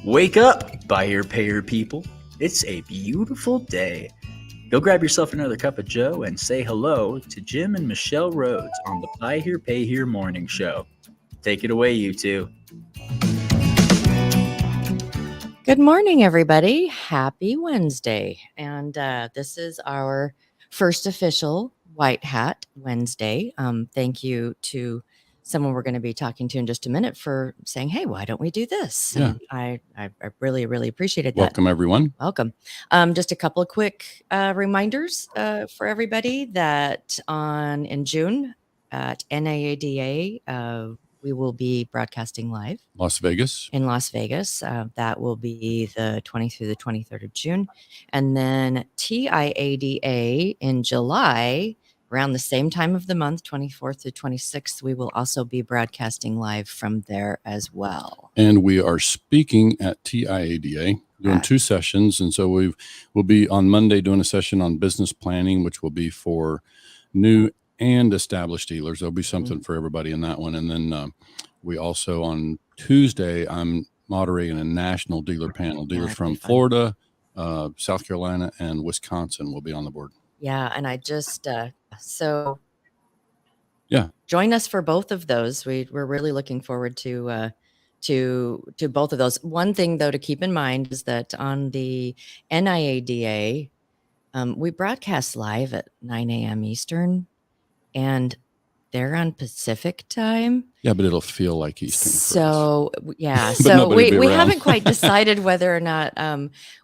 Wake up, buyer payer people. It's a beautiful day. Go grab yourself another cup of joe and say hello to Jim and Michelle Rhodes on the Buy Here Pay Here Morning Show. Take it away, you two. Good morning, everybody. Happy Wednesday. And this is our first official White Hat Wednesday. Thank you to someone we're going to be talking to in just a minute for saying, hey, why don't we do this? Yeah. And I really, really appreciated that. Welcome, everyone. Welcome. Just a couple of quick reminders for everybody that in June at NAADA, we will be broadcasting live. Las Vegas. In Las Vegas. That will be the 20th through the 23rd of June. And then TIADA in July, around the same time of the month, 24th to 26th, we will also be broadcasting live from there as well. And we are speaking at TIADA, doing 2 sessions. And so we'll be on Monday doing a session on business planning, which will be for new and established dealers. There'll be something for everybody in that one. And then we also on Tuesday, I'm moderating a national dealer panel. Dealers from Florida, South Carolina, and Wisconsin will be on the board. Yeah, and I just yeah, join us for both of those. We're really looking forward to both of those. One thing though to keep in mind is that on the NIADA, we broadcast live at 9 a.m. Eastern. And they're on Pacific time. Yeah, but it'll feel like Eastern. So yeah, so we haven't quite decided whether or not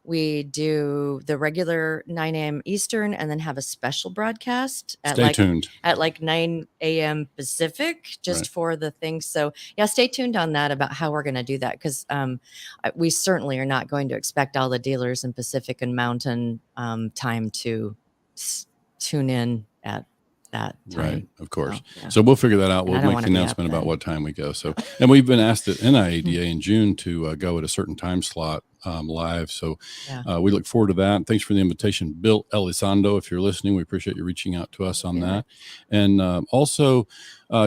we do the regular 9 a.m. Eastern and then have a special broadcast at tuned at like 9 a.m. Pacific just for the things. So yeah, stay tuned on that about how we're going to do that, because we certainly are not going to expect all the dealers in Pacific and Mountain time to tune in at that time. Right, of course. So we'll figure that out. We'll make the announcement about what time we go. So, and we've been asked at NIADA in June to go at a certain time slot live. So we look forward to that. Thanks for the invitation, Bill Elizondo. If you're listening, we appreciate you reaching out to us on that. And also,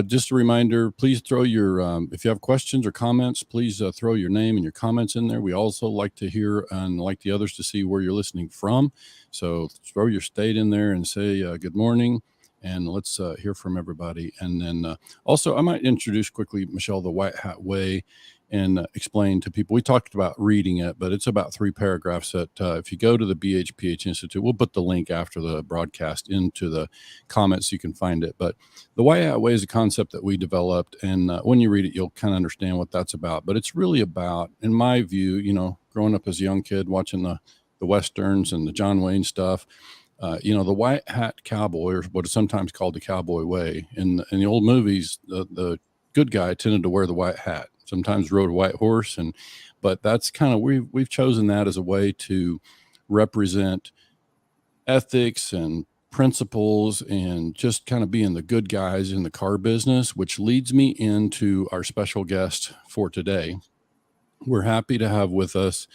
just a reminder, please throw your, if you have questions or comments, please throw your name and your comments in there. We also like to hear and like the others to see where you're listening from. So throw your state in there and say good morning. And let's hear from everybody. And then also, I might introduce quickly, Michelle, the White Hat Way, and explain to people. We talked about reading it, but it's about 3 paragraphs that if you go to the BHPH Institute, we'll put the link after the broadcast into the comments. You can find it. But the White Hat Way is a concept that we developed. And when you read it, you'll kind of understand what that's about. But it's really about, in my view, you know, growing up as a young kid, watching the Westerns and the John Wayne stuff, you know, the white hat cowboy, or what is sometimes called the cowboy way. In the old movies, the good guy tended to wear the white hat, sometimes rode a white horse. But that's kind of, we've chosen that as a way to represent ethics and principles and just kind of being the good guys in the car business, which leads me into our special guest for today. We're happy to have with us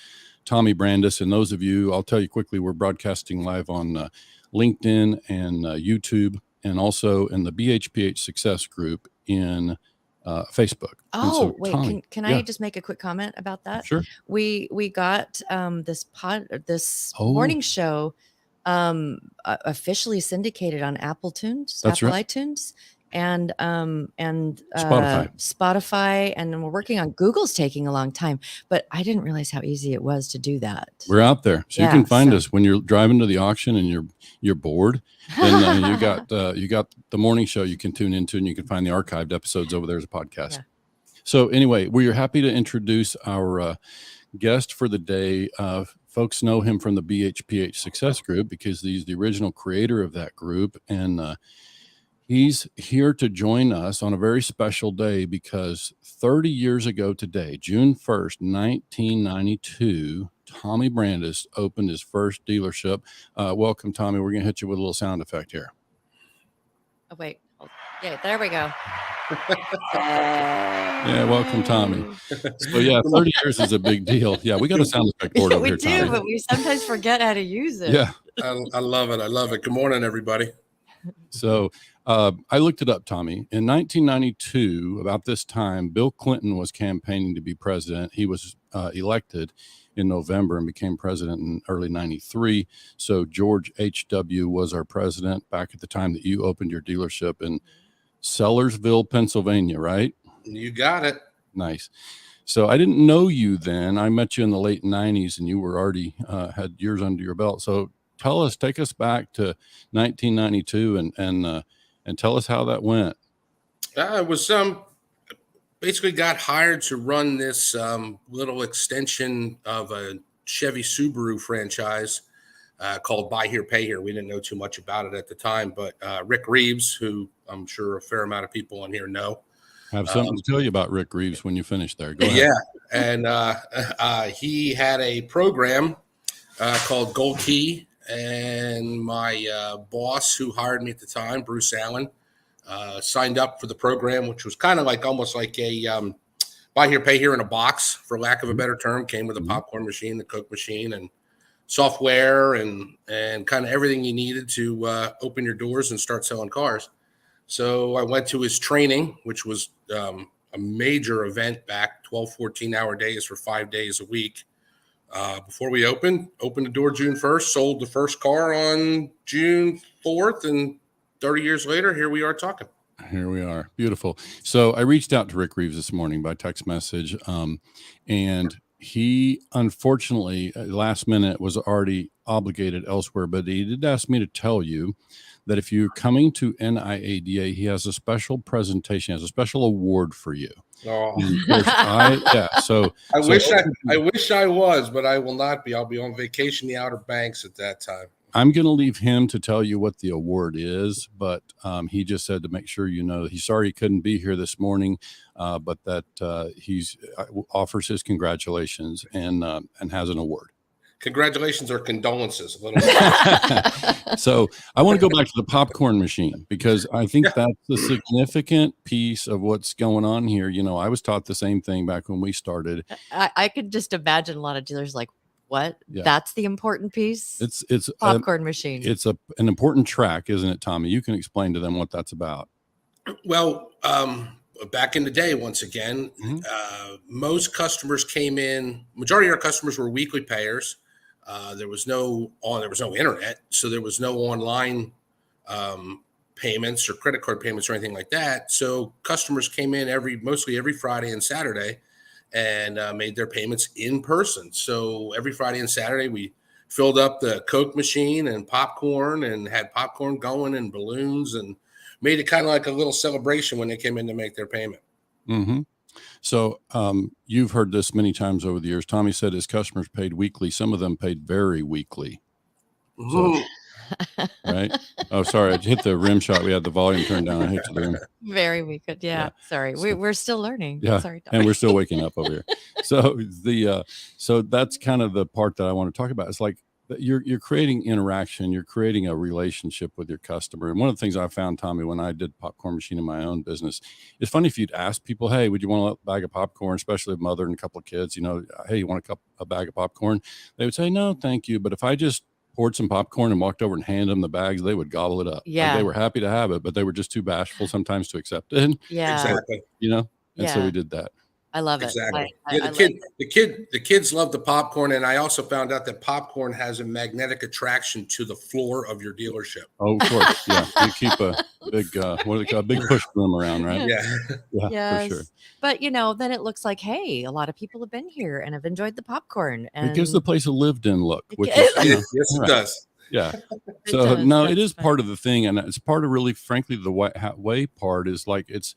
Tommy Brandis. And those of you, I'll tell you quickly, we're broadcasting live on LinkedIn and YouTube, and also in the BHPH Success Group in Facebook. Oh, so, wait, Tommy, can I just make a quick comment about that? Sure. We got this morning show officially syndicated on Apple iTunes, and Spotify, and we're working on Google's taking a long time, but I didn't realize how easy it was to do that. We're out there, so you can find us when you're driving to the auction and you're bored. Then you got the morning show you can tune into, and you can find the archived episodes over there as a podcast. Yeah. So anyway, we are happy to introduce our guest for the day. Folks know him from the BHPH Success Group because he's the original creator of that group, and he's here to join us on a very special day because 30 years ago today, June 1st, 1992, Tommy Brandis opened his first dealership. Welcome, Tommy. We're going to hit you with a little sound effect here. Oh, wait. Yeah, there we go. Yeah, welcome, Tommy. So, yeah, 30 years is a big deal. Yeah, we got a sound effect board over here, Tommy. We do, but we sometimes forget how to use it. Yeah. I love it. I love it. Good morning, everybody. So I looked it up, Tommy. In 1992, about this time, Bill Clinton was campaigning to be president. He was elected in November and became president in early 93. So George H.W. was our president back at the time that you opened your dealership in Sellersville, Pennsylvania, right? You got it. Nice. So I didn't know you then. I met you in the late 90s and you were already had years under your belt. So take us back to 1992 and tell us how that went. It was basically got hired to run this little extension of a Chevy Subaru franchise called Buy Here, Pay Here. We didn't know too much about it at the time, but Rick Reeves, who I'm sure a fair amount of people on here know. I have something to tell you about Rick Reeves when you finish there. Go ahead. Yeah, and he had a program called Gold Key, and my boss, who hired me at the time, Bruce Allen, signed up for the program, which was kind of like almost like a buy here, pay here in a box, for lack of a better term. Came with a popcorn machine, the Coke machine, and software, and kind of everything you needed to open your doors and start selling cars. So I went to his training, which was a major event back, 12, 14-hour days for 5 days a week. Before we opened the door June 1st, sold the first car on June 4th, and 30 years later, here we are talking. Here we are. Beautiful. So I reached out to Rick Reeves this morning by text message, and he, unfortunately, last minute was already obligated elsewhere, but he did ask me to tell you that if you're coming to NIADA, he has a special presentation, has a special award for you. Oh, I wish I was, but I will not be. I'll be on vacation in the Outer Banks at that time. I'm going to leave him to tell you what the award is, but he just said to make sure you know he's sorry he couldn't be here this morning, but that he's offers his congratulations and has an award. Congratulations or condolences. A little So I want to go back to the popcorn machine, because I think that's the significant piece of what's going on here. You know, I was taught the same thing back when we started. I could just imagine a lot of dealers like, what? Yeah. That's the important piece? It's popcorn machine. It's an important track, isn't it, Tommy? You can explain to them what that's about. Well, back in the day, once again, most customers came in. Majority of our customers were weekly payers. There was no internet, so there was no online payments or credit card payments or anything like that. So customers came in mostly every Friday and Saturday, and made their payments in person. So every Friday and Saturday, we filled up the Coke machine and popcorn, and had popcorn going and balloons, and made it kind of like a little celebration when they came in to make their payment. Mm-hmm. So you've heard this many times over the years. Tommy said his customers paid weekly. Some of them paid very weekly. So, right? Oh, sorry. I hit the rim shot. We had the volume turned down. I hit the rim. Very weekly. Yeah. Sorry. So, we're still learning. Yeah. Sorry. And we're still waking up over here. So so that's kind of the part that I want to talk about. It's like you're creating interaction. You're creating a relationship with your customer. And one of the things I found, Tommy, when I did popcorn machine in my own business, it's funny if you'd ask people, hey, would you want a bag of popcorn, especially a mother and a couple of kids, you know, hey, you want a bag of popcorn? They would say, no, thank you. But if I just poured some popcorn and walked over and handed them the bags, they would gobble it up. Yeah. Like, they were happy to have it, but they were just too bashful sometimes to accept it. Yeah. Exactly. You know? And so we did that. I love it. Exactly. The kids love the popcorn, and I also found out that popcorn has a magnetic attraction to the floor of your dealership. Oh, of course, yeah. You keep a big what do they call, a big push broom around, right? Yeah. Yes. For sure. But then it looks like, hey, a lot of people have been here and have enjoyed the popcorn. And It gives the place a lived-in look, which Yes, is, Yes, it does. yeah. It So does. no, That's it is fun. part of the thing, and it's part of really, frankly, the way part is like it's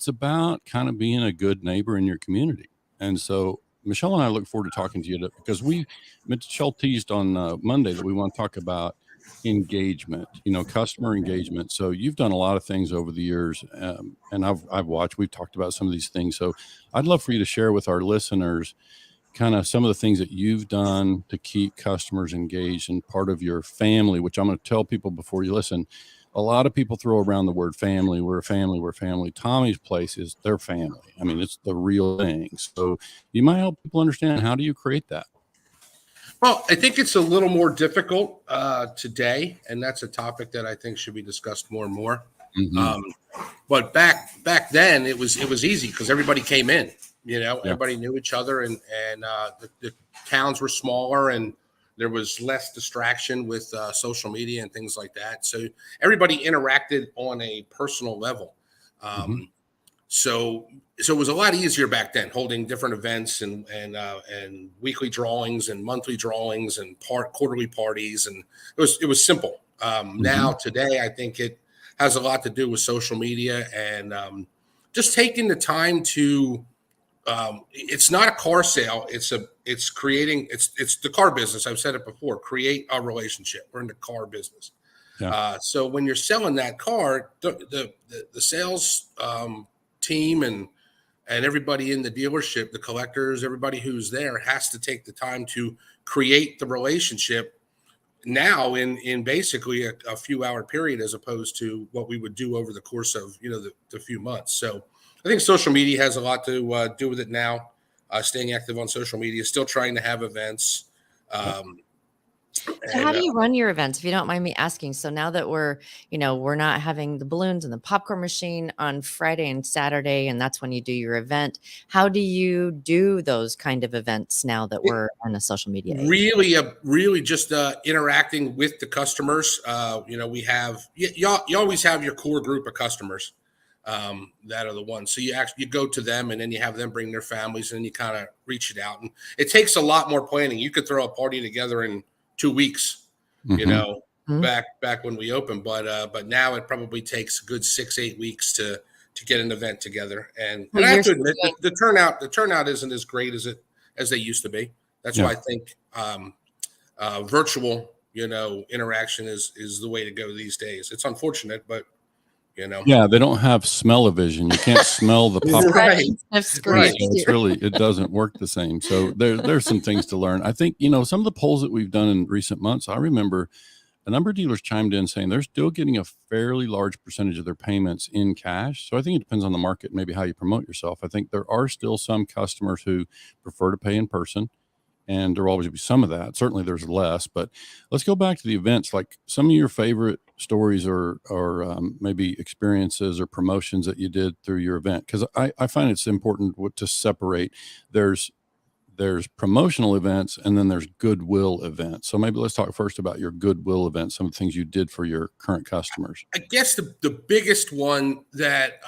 about kind of being a good neighbor in your community. And so Michelle and I look forward to talking to you because Michelle teased on Monday that we want to talk about engagement, customer engagement. So you've done a lot of things over the years, and I've watched. We've talked about some of these things. So I'd love for you to share with our listeners kind of some of the things that you've done to keep customers engaged and part of your family, which I'm going to tell people before you listen. A lot of people throw around the word family. We're a family. We're family. Tommy's place is their family. I mean, it's the real thing. So you might help people understand, how do you create that? Well, I think it's a little more difficult today, and that's a topic that I think should be discussed more and more. Mm-hmm. But back then, it was easy because everybody came in. Everybody knew each other, and the towns were smaller, and there was less distraction with social media and things like that. So everybody interacted on a personal level. So it was a lot easier back then, holding different events and weekly drawings and monthly drawings and quarterly parties, and it was simple. Now today, I think it has a lot to do with social media and just taking the time to. It's not a car sale. It's the car business. I've said it before. Create a relationship. We're in the car business. Yeah. So when you're selling that car, the sales team and everybody in the dealership, the collectors, everybody who's there has to take the time to create the relationship now in basically a few hour period, as opposed to what we would do over the course of the few months. So I think social media has a lot to do with it now. Staying active on social media, still trying to have events. So how do you run your events, if you don't mind me asking? So now that we're not having the balloons and the popcorn machine on Friday and Saturday, and that's when you do your event, how do you do those kind of events now that we're on a social media age? Really just interacting with the customers. We have, you always have your core group of customers that are the ones. So you go to them, and then you have them bring their families, and then you kind of reach it out. And it takes a lot more planning. You could throw a party together in 2 weeks, back when we opened, but now it probably takes a good 6-8 weeks to get an event together. And I have to admit the turnout isn't as great as they used to be. That's why I think virtual, interaction is the way to go these days. It's unfortunate, but yeah, they don't have smell-o-vision. You can't smell the popcorn. Right. So it doesn't work the same. So there's some things to learn. I think, some of the polls that we've done in recent months, I remember a number of dealers chimed in saying they're still getting a fairly large percentage of their payments in cash. So I think it depends on the market, maybe how you promote yourself. I think there are still some customers who prefer to pay in person, and there will always be some of that. Certainly there's less, but let's go back to the events. Like some of your favorite stories or maybe experiences or promotions that you did through your event. Cause I find it's important to separate. There's promotional events, and then there's Goodwill events. So maybe let's talk first about your Goodwill event, some of the things you did for your current customers. I guess the biggest one that,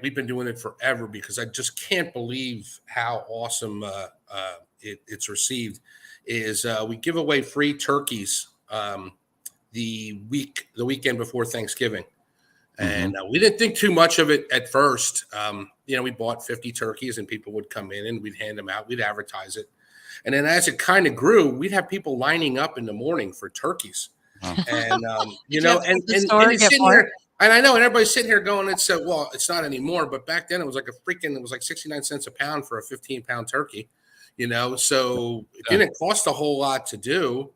we've been doing it forever, because I just can't believe how awesome it's received, is we give away free turkeys the weekend before Thanksgiving. And we didn't think too much of it at first. We bought 50 turkeys, and people would come in and we'd hand them out. We'd advertise it. And then as it kind of grew, we'd have people lining up in the morning for turkeys. Wow. And, and sitting here, and I know, and everybody's sitting here going, it's not anymore. But back then it was like 69 cents a pound for a 15-pound turkey, so it didn't cost a whole lot to do.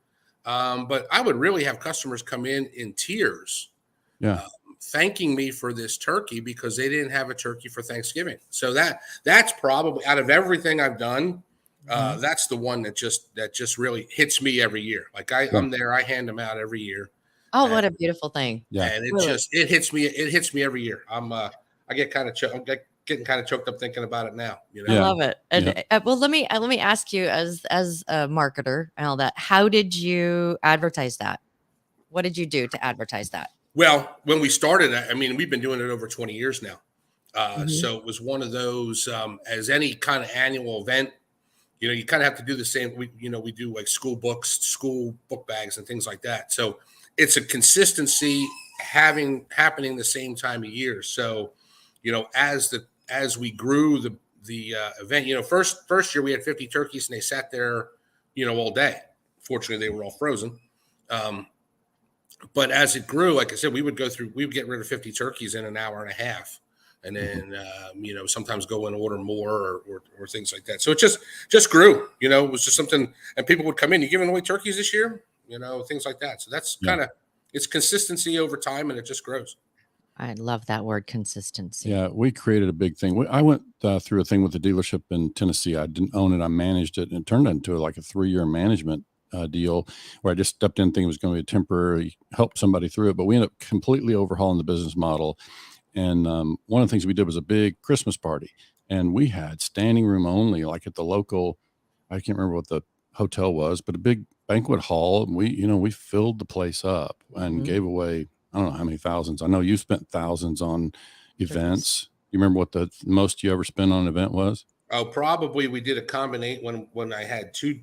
But I would really have customers come in tears, thanking me for this turkey because they didn't have a turkey for Thanksgiving. So that's probably, out of everything I've done, that's the one that just really hits me every year. Like I'm there, I hand them out every year. Oh, what a beautiful thing! Yeah, and it hits me. It hits me every year. I get kind of getting kind of choked up thinking about it now. I love it. And well, let me ask you, as a marketer and all that, how did you advertise that? What did you do to advertise that? Well, when we started, we've been doing it over 20 years now. So it was one of those, as any kind of annual event, you kind of have to do the same. We do like school books, school book bags and things like that. So it's a consistency happening the same time of year. So, as we grew the event, first year we had 50 turkeys and they sat there, all day. Fortunately, they were all frozen. But as it grew, like I said, we would get rid of 50 turkeys in an hour and a half. And then, sometimes go and order more or things like that. So it just grew, it was just something, and people would come in, you giving away turkeys this year? Things like that. So that's kind of, it's consistency over time, and it just grows. I love that word, consistency. Yeah, we created a big thing. I went through a thing with the dealership in Tennessee. I didn't own it. I managed it, and it turned into like a 3-year management deal where I just stepped in thinking it was going to be a temporary, help somebody through it. But we ended up completely overhauling the business model. And one of the things we did was a big Christmas party, and we had standing room only, like at the local, I can't remember what the hotel was, but a big banquet hall. And we filled the place up and gave away, I don't know how many thousands. I know you spent thousands on events. You remember what the most you ever spent on an event was? Oh, probably we did a combination when I had two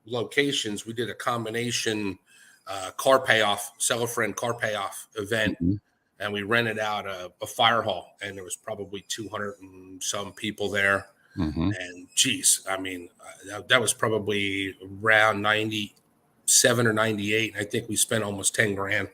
locations. We did a combination car payoff, sell a friend car payoff event, and we rented out a fire hall, and there was probably 200 and some people there. And geez, I mean, that was probably around 97 or 98. I think we spent almost 10 grand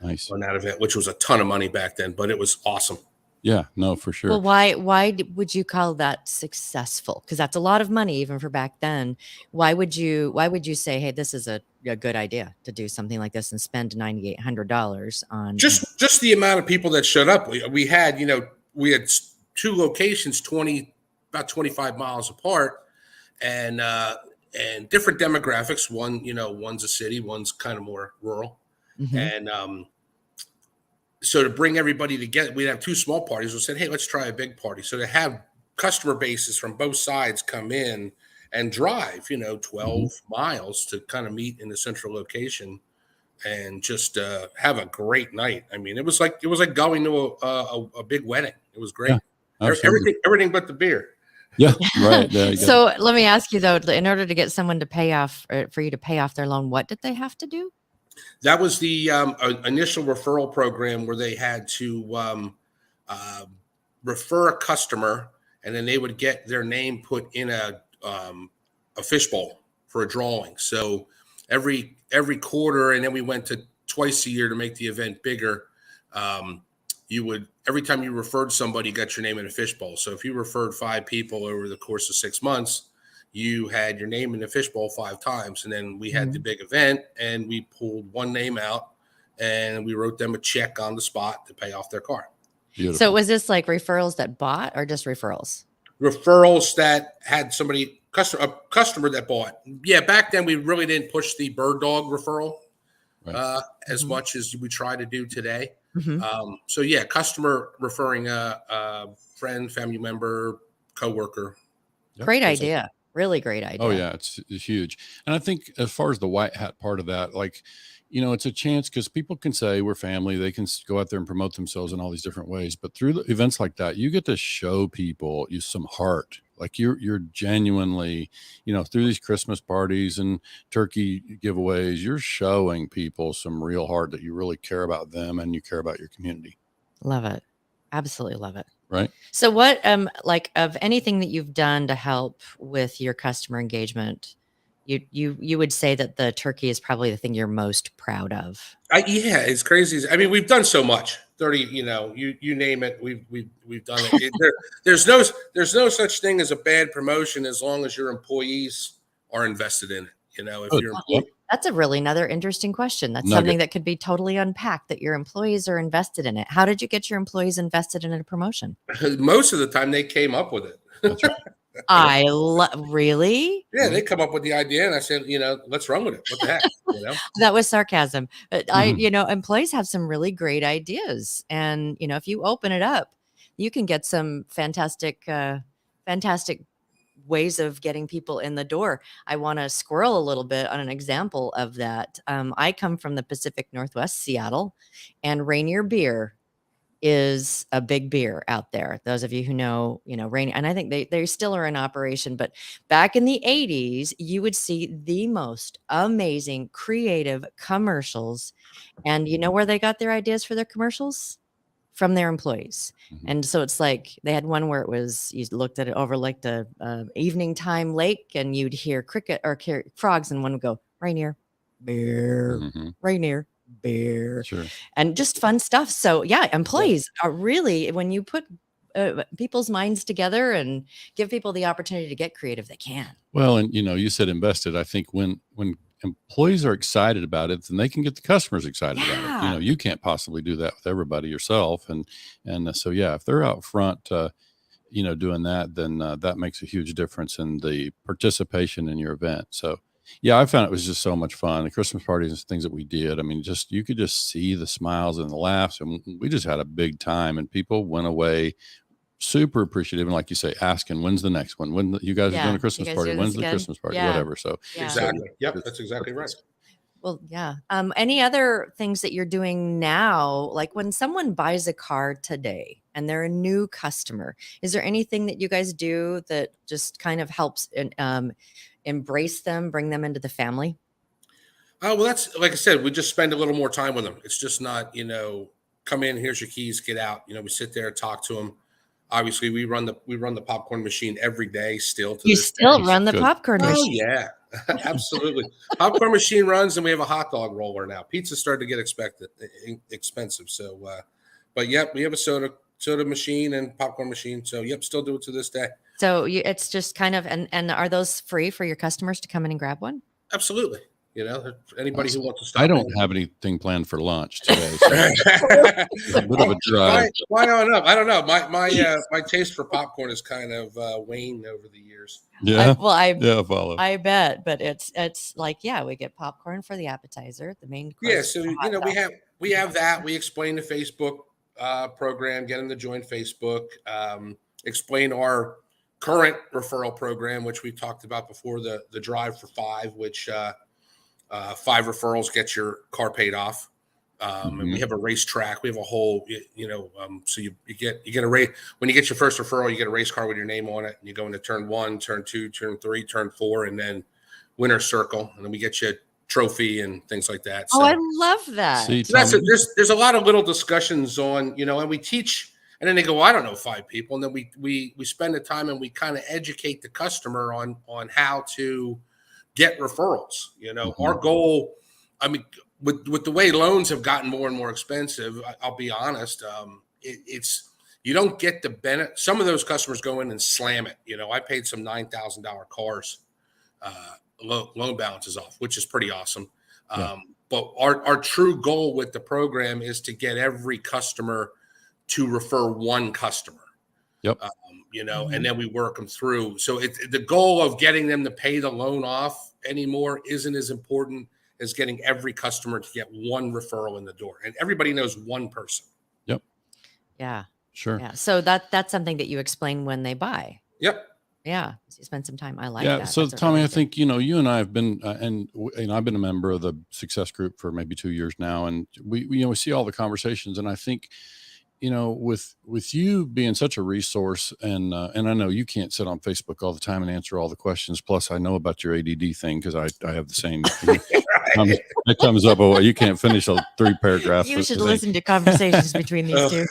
on that event, which was a ton of money back then, but it was awesome. Yeah, no, for sure. Well, why would you call that successful? Because that's a lot of money even for back then. Why would you say, hey, this is a good idea to do something like this and spend $9,800 on just the amount of people that showed up? We had two locations, about 25 miles apart, and different demographics. One's a city, one's kind of more rural, and so to bring everybody together, we'd have two small parties. We said, hey, let's try a big party. So to have customer bases from both sides come in and drive, 12 miles to kind of meet in the central location and just have a great night. I mean, it was like going to a big wedding. It was great. Yeah, everything but the beer. Yeah, right. So let me ask you though, in order to get someone to pay off, for you to pay off their loan, what did they have to do? That was the initial referral program where they had to refer a customer, and then they would get their name put in a fishbowl for a drawing. So every quarter, and then we went to twice a year to make the event bigger. Every time you referred somebody, you got your name in a fishbowl. So if you referred 5 people over the course of 6 months, you had your name in the fishbowl 5 times. And then we had the big event, and we pulled one name out, and we wrote them a check on the spot to pay off their car. Beautiful. So was this like referrals that bought, or just referrals? Referrals that had a customer that bought. Yeah, back then we really didn't push the bird dog referral as much as we try to do today. So yeah, customer referring a friend, family member, coworker. Yep. Great idea. Really great idea. Oh yeah, it's huge. And I think as far as the white hat part of that, it's a chance, because people can say we're family. They can go out there and promote themselves in all these different ways. But through the events like that, you get to show people some heart. Like you're genuinely, through these Christmas parties and turkey giveaways, you're showing people some real heart, that you really care about them and you care about your community. Love it. Absolutely love it. Right. So what, of anything that you've done to help with your customer engagement, you would say that the turkey is probably the thing you're most proud of? Yeah, it's crazy. I mean, we've done so much. 30, you name it, we've done it. There's no such thing as a bad promotion as long as your employees are invested in it. If you're that's a really another interesting question. That's something that could be totally unpacked, that your employees are invested in it. How did you get your employees invested in a promotion? Most of the time they came up with it. That's right. Really? Yeah, they come up with the idea, and I said, let's run with it. What the heck? That was sarcasm. But employees have some really great ideas, and if you open it up, you can get some fantastic ways of getting people in the door. I want to squirrel a little bit on an example of that. I come from the Pacific Northwest, Seattle, and Rainier beer is a big beer out there. Those of you who know, Rainier, and I think they still are in operation, but back in the 80s, you would see the most amazing creative commercials. And you know where they got their ideas for their commercials? From their employees. And so it's like they had one where it was, you looked at it over like the evening time lake, and you'd hear cricket or frogs, and one would go, Rainier beer, Rainier beer, and just fun stuff. So yeah, employees are really, when you put people's minds together and give people the opportunity to get creative, they can. Well, and you said invested. I think when employees are excited about it, then they can get the customers excited about it. You can't possibly do that with everybody yourself. And so, yeah, if they're out front, doing that, then that makes a huge difference in the participation in your event. So Yeah, I found it was just so much fun. The Christmas parties and things that we did. I mean, just you could just see the smiles and the laughs, and we just had a big time. And people went away super appreciative, and like you say, asking when's the next one? When you guys are doing a Christmas party? When's the Christmas party? Whatever. So exactly. Yep, that's exactly right. Well, yeah. Any other things that you're doing now, like when someone buys a car today and they're a new customer, is there anything that you guys do that just kind of helps embrace them, bring them into the family? Oh, well, that's like I said, we just spend a little more time with them. It's just not, come in, here's your keys, get out. We sit there and talk to them. Obviously, we run the popcorn machine every day still. You still run the popcorn machine? Oh, yeah, absolutely. Popcorn machine runs, and we have a hot dog roller now. Pizza's starting to get expensive. So, but yep, we have a soda machine and popcorn machine. So, yep, still do it to this day. So it's just kind of, and are those free for your customers to come in and grab one? Absolutely. Anybody who wants to stop. I don't have anything planned for lunch today. So a bit of a drive. Why not? I don't know. My taste for popcorn has kind of waned over the years. Yeah. Follow. I bet, but it's like, we get popcorn for the appetizer, the main course. Yeah. So we have that. We explain the Facebook program, get them to join Facebook, explain our current referral program, which we talked about before, the drive for 5, which 5 referrals get your car paid off. And we have a racetrack. We have a whole, so you get a race. When you get your first referral, you get a race car with your name on it, and you go into turn 1, turn 2, turn 3, turn 4, and then winner's circle. And then we get you a trophy and things like that. So, I love that. See, there's a lot of little discussions on, and we teach, and then they go, well, I don't know 5 people. And then we spend the time and we kind of educate the customer on how to get referrals. Our goal, I mean, with the way loans have gotten more and more expensive, I'll be honest, it's you don't get the benefit. Some of those customers go in and slam it. I paid some $9,000 cars loan balances off, which is pretty awesome. But our true goal with the program is to get every customer to refer one customer. Yep. And then we work them through. So the goal of getting them to pay the loan off anymore isn't as important as getting every customer to get one referral in the door. And everybody knows one person. Yep. Yeah. Sure. Yeah. So that's something that you explain when they buy. Yep. Yeah. So you spend some time. I like that. So that's Tommy, really I think, you and I have been, and I've been a member of the success group for maybe 2 years now. And we see all the conversations. And I think, with you being such a resource, and I know you can't sit on Facebook all the time and answer all the questions. Plus, I know about your ADD thing because I have the same. It comes up. Oh, you can't finish 3 paragraphs. You should listen to conversations between these two.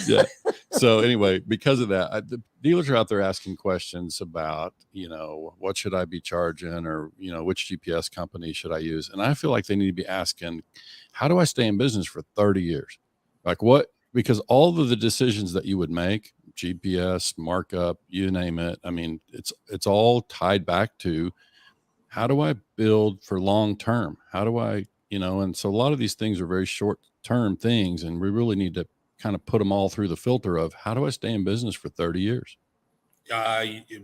Yeah. So anyway, because of that, the dealers are out there asking questions about, what should I be charging, or which GPS company should I use? And I feel like they need to be asking, how do I stay in business for 30 years? Like what? Because all of the decisions that you would make, GPS, markup, you name it, I mean, it's all tied back to how do I build for long term? How do I, and so a lot of these things are very short term things, and we really need to kind of put them all through the filter of how do I stay in business for 30 years?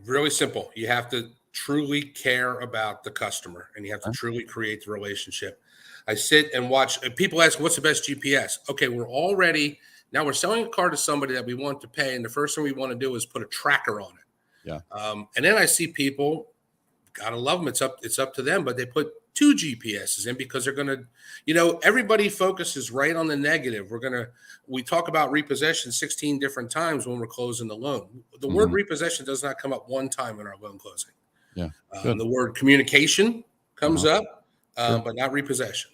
Really simple. You have to truly care about the customer, and you have to truly create the relationship. I sit and watch, and people ask, what's the best GPS? Okay, now we're selling a car to somebody that we want to pay, and the first thing we want to do is put a tracker on it. Yeah. And then I see people, gotta love them. It's up to them, but they put 2 GPSs in because they're gonna, everybody focuses right on the negative. We talk about repossession 16 different times when we're closing the loan. The word repossession does not come up one time in our loan closing. Yeah. The word communication comes up, but not repossession.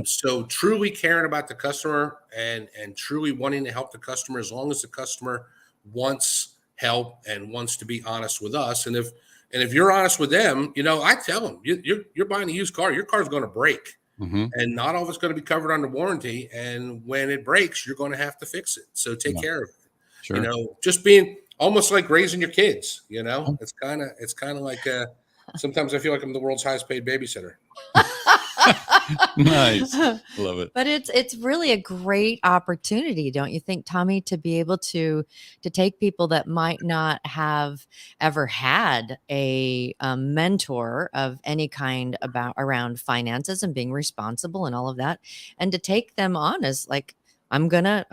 So truly caring about the customer and truly wanting to help the customer, as long as the customer wants help and wants to be honest with us. And if you're honest with them, I tell them, you're buying a used car, your car's going to break, and not all of it's going to be covered under warranty. And when it breaks, you're going to have to fix it. So take care of it. Sure. Just being almost like raising your kids, it's kind of like, sometimes I feel like I'm the world's highest paid babysitter. Nice. Love it. But it's really a great opportunity, don't you think, Tommy, to be able to take people that might not have ever had a mentor of any kind around finances and being responsible and all of that, and to take them on as like, I'm gonna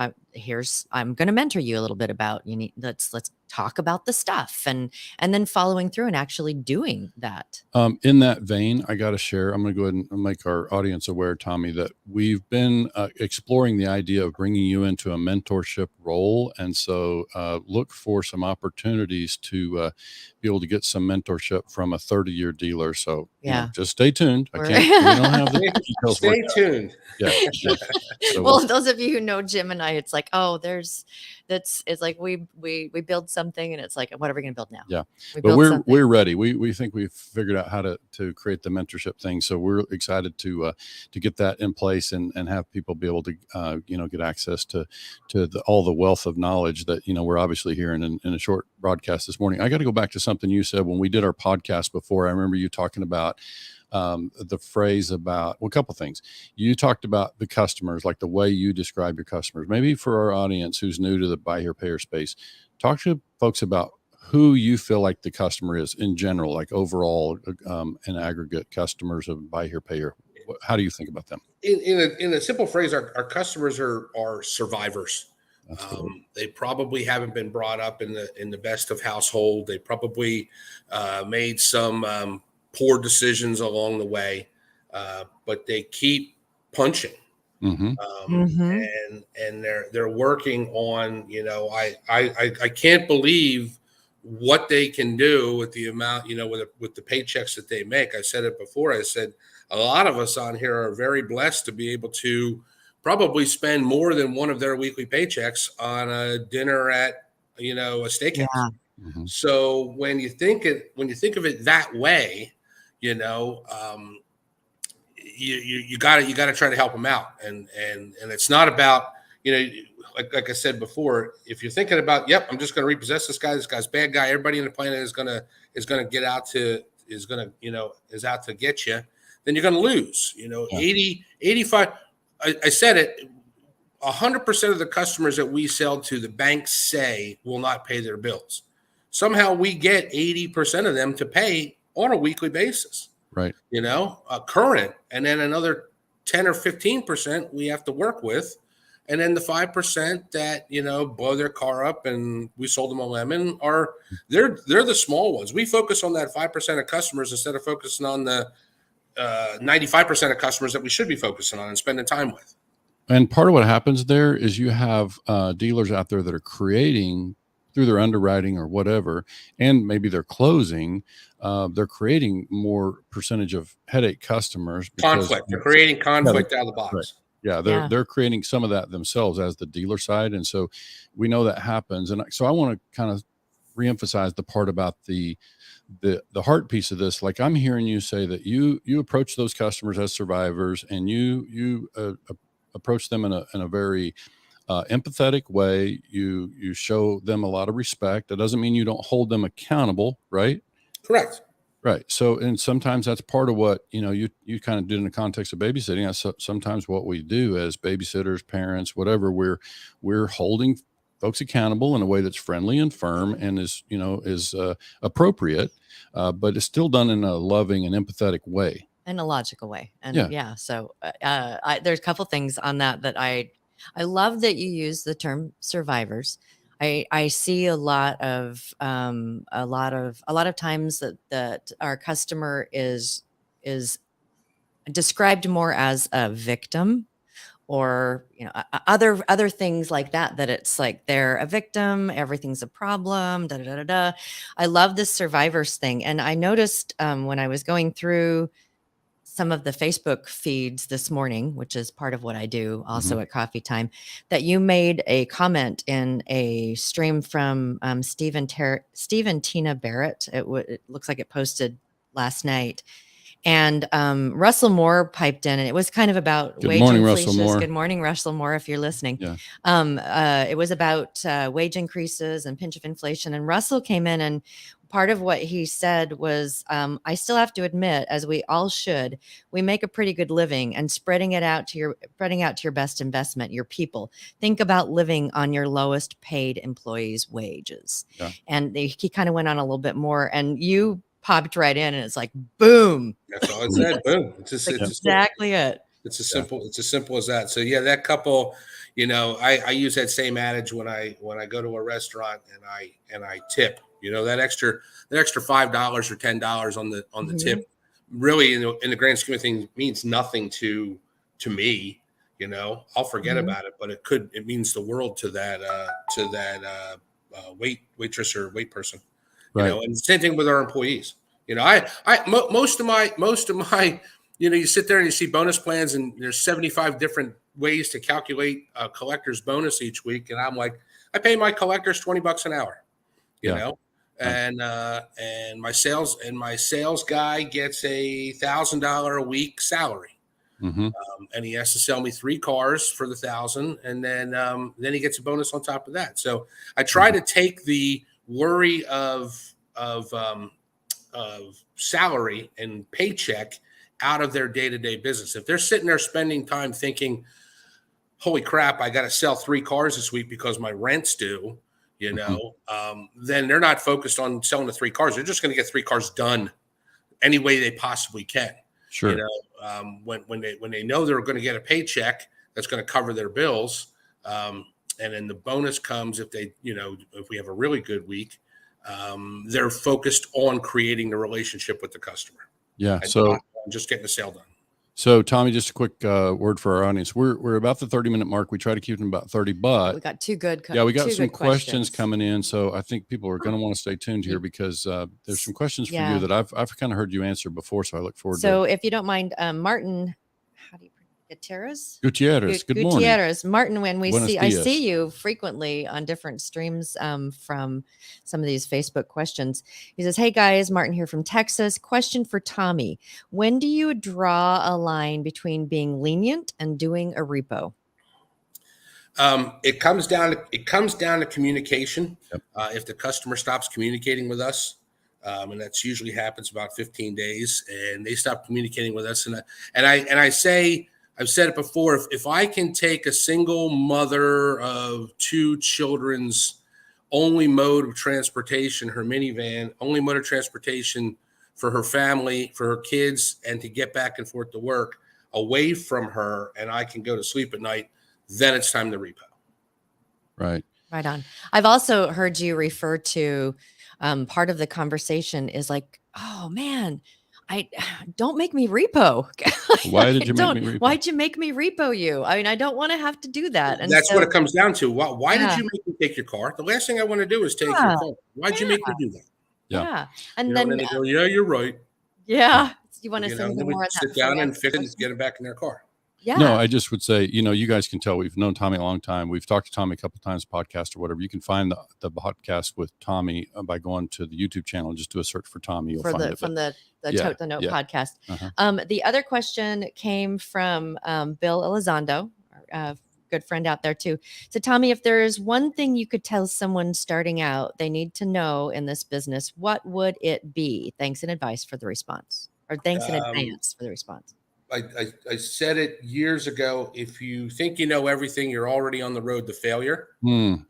mentor you a little bit about let's talk about the stuff, and then following through and actually doing that. In that vein, I got to share, I'm going to go ahead and make our audience aware, Tommy, that we've been exploring the idea of bringing you into a mentorship role. And so look for some opportunities to be able to get some mentorship from a 30-year dealer. So just stay tuned. We don't have the details. Stay tuned. Yeah. So well, those of you who know Jim and I, it's like, it's like we build something and it's like, what are we going to build now? Yeah. But we're ready. We think we've figured out how to create the mentorship thing. So we're excited to get that in place and have people be able to, get access to all the wealth of knowledge that, we're obviously hearing in a short broadcast this morning. I got to go back to something you said when we did our podcast before. I remember you talking about the phrase about, a couple things. You talked about the customers, like the way you describe your customers. Maybe for our audience who's new to the buy here, pay here space, talk to folks about who you feel like the customer is in general, like overall, in aggregate customers of buy here, pay here. How do you think about them? In a simple phrase, our customers are survivors. Cool. They probably haven't been brought up in the best of household. They probably made some poor decisions along the way, but they keep punching. Mm-hmm. And they're working on, I can't believe what they can do with the amount, with the paychecks that they make. I said it before. I said a lot of us on here are very blessed to be able to probably spend more than one of their weekly paychecks on a dinner at, a steakhouse. Yeah. Mm-hmm. So when you think of it that way, you got to try to help them out, and it's not about, like I said before, if you're thinking about, I'm just going to repossess this guy's a bad guy, everybody in the planet is going to is out to get you, then you're going to lose. 80, 85. I said it. 100% of the customers that we sell to, the banks say will not pay their bills. Somehow we get 80% of them to pay on a weekly basis, right? Current, and then another 10 or 15% we have to work with, and then the 5% that blow their car up and we sold them a lemon they're the small ones. We focus on that 5% of customers instead of focusing on the 95% of customers that we should be focusing on and spending time with. And part of what happens there is you have dealers out there that are creating, through their underwriting or whatever, and maybe they're closing, they're creating more percentage of headache customers. Conflict. They're creating conflict out of the box. Right. Yeah, they're creating some of that themselves as the dealer side. And so we know that happens. And so I want to kind of reemphasize the part about the heart piece of this. Like I'm hearing you say that you approach those customers as survivors, and you approach them in a very empathetic way. You show them a lot of respect. That doesn't mean you don't hold them accountable, right? Correct. Right. So, and sometimes that's part of what, you kind of did in the context of babysitting. That's sometimes what we do as babysitters, parents, whatever, we're holding folks accountable in a way that's friendly and firm and is appropriate, but it's still done in a loving and empathetic way. In a logical way. And so there's a couple things on that I love that you use the term survivors. I see a lot of times that our customer is described more as a victim, or other things like that it's like they're a victim, everything's a problem, da da da da. I love this survivors thing, and I noticed when I was going through some of the Facebook feeds this morning, which is part of what I do also at coffee time, that you made a comment in a stream from Steve and Tina Barrett. It looks like it posted last night. And Russell Moore piped in, and it was kind of about wage increases. Good morning, Russell Moore, if you're listening. Yeah. It was about wage increases and pinch of inflation. And Russell came in and part of what he said was, I still have to admit, as we all should, we make a pretty good living, and spreading out to your best investment, your people. Think about living on your lowest paid employees' wages. Yeah. And he kind of went on a little bit more, and you popped right in, and it's like, boom. That's all it said. Boom. It's exactly it. It's as simple as that. So yeah, that couple, I use that same adage when I go to a restaurant and I tip. That extra $5 or $10 on the tip, really in the grand scheme of things means nothing to me. I'll forget about it, but it means the world to that waitress or wait person. Right. And the same thing with our employees. Most of my, you sit there and you see bonus plans, and there's 75 different ways to calculate a collector's bonus each week. And I'm like, I pay my collectors $20 an hour, you know, and my sales guy gets $1,000 a week salary. Mm-hmm. And he has to sell me 3 cars for the 1,000. And then he gets a bonus on top of that. So I try to take the worry of salary and paycheck out of their day-to-day business. If they're sitting there spending time thinking, holy crap, I got to sell 3 cars this week because my rent's due, then they're not focused on selling the 3 cars. They're just going to get 3 cars done any way they possibly can. Sure. When they know they're going to get a paycheck that's going to cover their bills, and then the bonus comes if we have a really good week, they're focused on creating the relationship with the customer. Yeah. And so just getting the sale done. So Tommy, just a quick word for our audience. We're about the 30-minute mark. We try to keep them about 30, but we got 2 good. We got some questions coming in. So I think people are going to want to stay tuned here because there's some questions for you that I've kind of heard you answer before. So I look forward to it. So if you don't mind, Martin, how do you Gutierrez. Good morning. Gutierrez. Martin, when we Buenos see, dias. I see you frequently on different streams from some of these Facebook questions. He says, hey guys, Martin here from Texas. Question for Tommy. When do you draw a line between being lenient and doing a repo? It comes down to communication. Yep. If the customer stops communicating with us, and that's usually happens about 15 days, and they stop communicating with us, and I say, I've said it before, if I can take a single mother of 2 children's only mode of transportation, her minivan, only mode of transportation for her family, for her kids, and to get back and forth to work away from her, and I can go to sleep at night, then it's time to repo. Right. Right on. I've also heard you refer to part of the conversation is like, oh man, don't make me repo. Why did you make me repo? Why'd you make me repo you? I mean, I don't want to have to do that. And that's what it comes down to. Why did you make me take your car? The last thing I want to do is take your car. Why'd you make me do that? Yeah. And then they go, yeah, you're right. Yeah. You want to send them more of that. Sit down and fix it and get them back in their car. Yeah. No, I just would say, you guys can tell we've known Tommy a long time. We've talked to Tommy a couple of times, podcast or whatever. You can find the podcast with Tommy by going to the YouTube channel. Just do a search for Tommy. You'll find it. From the Tote the Note podcast. Uh-huh. The other question came from Bill Elizondo, good friend out there too. So Tommy, if there is one thing you could tell someone starting out they need to know in this business, what would it be? Thanks in advice for the response, or thanks in advance for the response. I said it years ago. If you think you know everything, you're already on the road to failure. And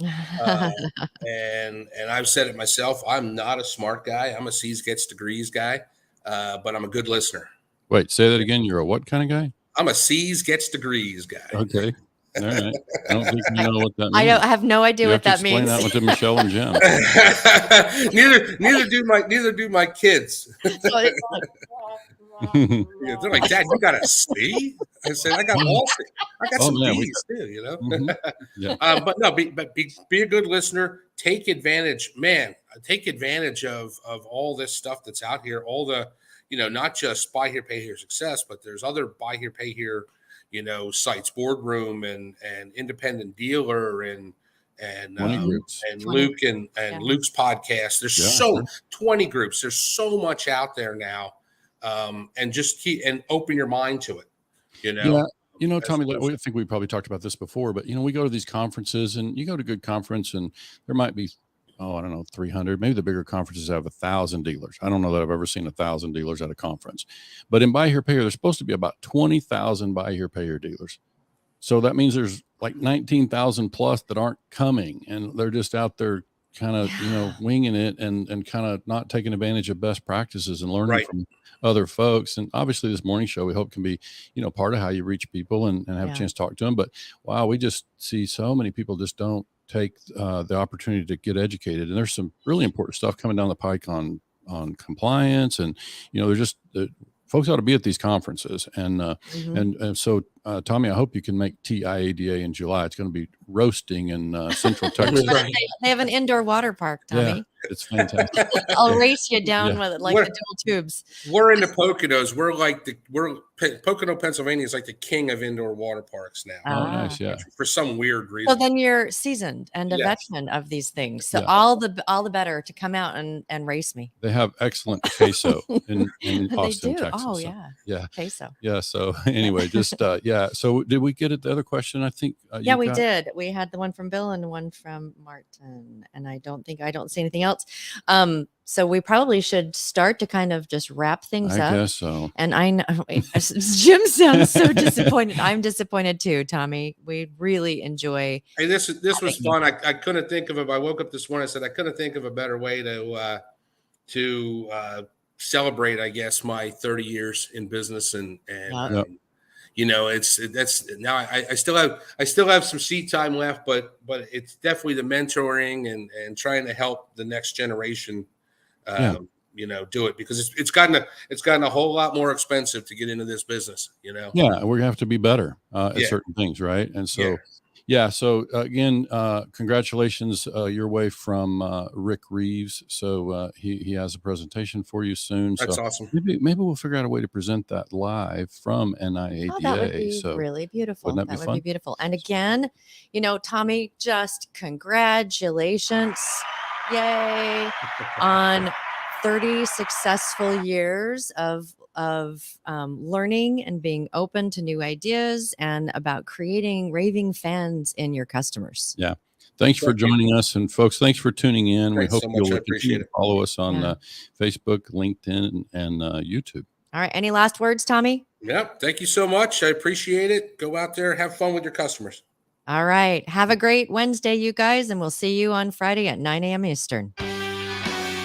I've said it myself. I'm not a smart guy. I'm a C's gets degrees guy, but I'm a good listener. Wait, say that again. You're a what kind of guy? I'm a C's gets degrees guy. Okay. All right. I don't think you know what that means. I have no idea what that means. Explain that one to Michelle and Jim. neither do my kids. Yeah, they're like, Dad, you got a C? I said, I got all C. I got some D's too, Mm-hmm. Yeah. But no, be a good listener. Take advantage, man. Take advantage of all this stuff that's out here. All the, not just buy here, pay here success, but there's other buy here, pay here, sites, Boardroom and Independent Dealer and Luke and Luke's podcast. There's 20 groups. There's so much out there now. And just keep and open your mind to it, Yeah. Tommy, I think we probably talked about this before, but we go to these conferences and you go to a good conference and there might be I don't know, 300. Maybe the bigger conferences have 1,000 dealers. I don't know that I've ever seen 1,000 dealers at a conference. But in Buy Here, Pay Here, there's supposed to be about 20,000 Buy Here, Pay Here dealers. So that means there's like 19,000 plus that aren't coming, and they're just out there kind of, winging it and kind of not taking advantage of best practices and learning from other folks. And obviously this morning show, we hope can be, part of how you reach people and have a chance to talk to them. But wow, we just see so many people just don't take the opportunity to get educated. And there's some really important stuff coming down the pike on compliance. And, they're just, folks ought to be at these conferences. And, and so, Tommy, I hope you can make TIADA in July. It's going to be roasting in Central Texas. They have an indoor water park, Tommy. Yeah, it's fantastic. I'll race you down with it like the dual tubes. We're in the Poconos. Pocono, Pennsylvania is like the king of indoor water parks now. Oh, nice. Yeah. For some weird reason. So then you're seasoned and a veteran of these things. So all the better to come out and race me. They have excellent queso in Austin, they do. Texas. Oh, yeah. Yeah. Queso. Yeah. So anyway, just, So did we get at the other question? I think. We did. We had the one from Bill and one from Martin, and I don't see anything else. So we probably should start to kind of just wrap things up. I guess so. And I know Jim sounds so disappointed. I'm disappointed too, Tommy. We really enjoy. Hey, this was fun. I couldn't think of it. I woke up this morning. I said I couldn't think of a better way to celebrate, I guess, my 30 years in business and that's now I still have some seat time left, but it's definitely the mentoring and trying to help the next generation, do it, because it's gotten a whole lot more expensive to get into this business, Yeah, we have to be better at certain things, right? And so. So again, congratulations your way from Rick Reeves. So he has a presentation for you soon. That's awesome. Maybe we'll figure out a way to present that live from NIADA. Oh, that would be really beautiful. Wouldn't that be beautiful. And again, Tommy, just congratulations. Yay. On 30 successful years of learning and being open to new ideas and about creating raving fans in your customers. Yeah. Thanks for joining us. And folks, thanks for tuning in. Thanks we hope so you'll continue to follow us on Facebook, LinkedIn, and YouTube. All right. Any last words, Tommy? Yep. Thank you so much. I appreciate it. Go out there, have fun with your customers. All right. Have a great Wednesday, you guys, and we'll see you on Friday at 9 a.m. Eastern.